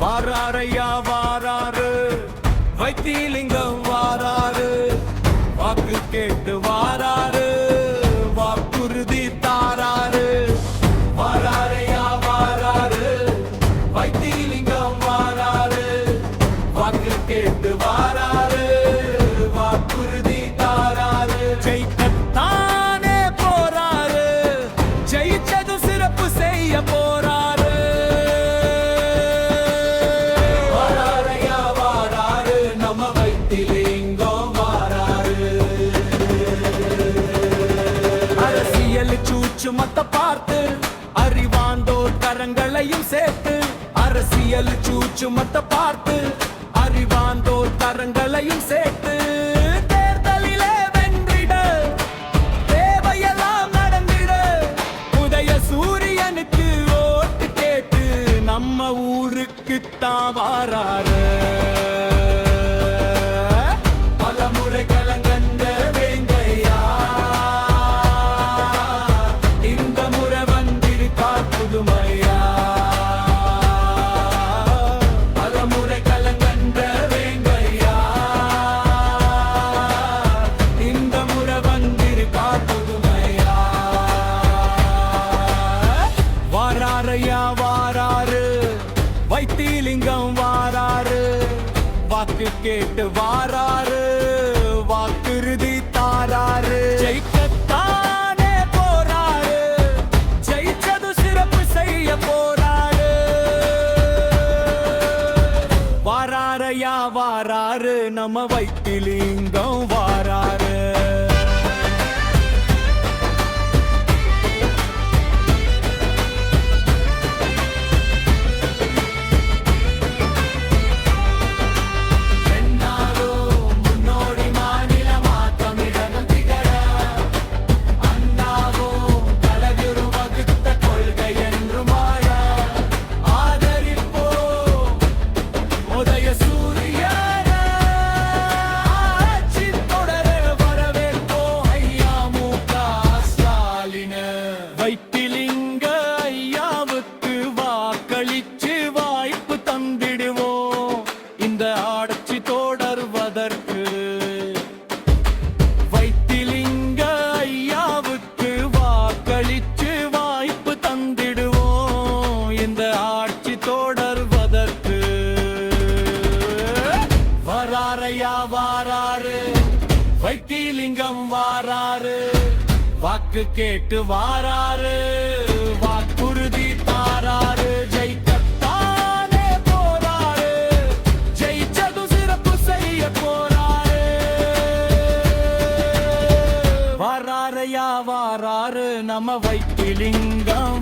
வாராரையா வாராரு, வைத்திலிங்கம் வாராரு, வாக்கு கேட்டு வாராரு, வாக்குறுதி தாராரு. வாராரையா வாராரு, வைத்திலிங்கம் வாராரு, வாக்கு கேட்டு வாராரு, வாக்குறுதி தாராரு. ஜெயிக்கத்தானே போறாரு, ஜெயிச்சது சிறப்பு செய்ய போறாரு. வாராரையா வாராரு, நம்ம வைத்திலிங்கம் வாராரு. அரசியல் சூட்சுமத்த பார்த்து அறிவாந்தோர் கரங்களையும் சேர்த்து, அரசியல் சூட்சுமத்த பார்த்து அறிவாந்தோர் கரங்களையும் சேர்த்து, தேர்தலிலே வென்றிட தேவையெல்லாம் நடந்திட, உதய சூரியனுக்கு ஓட்டு கேட்டு நம்ம ஊருக்கு தான் வாராரு. பலமுறை கலங்கண்ட வேங்கையா, இந்த முறை வந்திருக்கா புதுமையா. பலமுறை கலங்கண்ட வேங்கையா, இந்த முறை வந்திருக்கா புதுமையா. வாராரையா வாராரு, வைத்திலிங்கம் வாராரு, வாக்கு கேட்டு வாராரு, வாக்குறுதி தாராரு. ஜெயிக்கத்தானே போறாரு, ஜெயிச்சது சிறப்பு செய்ய போறாரு. வாராரையா வாராரு, நம்ம வைத்திலிங்கம் வாராரு. வைத்திலிங்க ஐயாவுக்கு வாக்களிச்சு வாய்ப்பு தந்திடுவோம் இந்த ஆட்சி தொடர்வதற்கு. வைத்திலிங்க ஐயாவுக்கு வாக்களிச்சு வாய்ப்பு தந்திடுவோம் இந்த ஆட்சி தொடர்வதற்கு. வாராரையா வாராரு, வைத்திலிங்கம் வாராரு, வாக்கு கேட்டு வாராரு, வாக்குறுதி தாராரு. ஜெயிக்கத்தானே போறாரு, ஜெயிச்சது சிறப்பு செய்ய போறாரு. வாராரையா வாராரு, நம்ம வைத்திலிங்கம்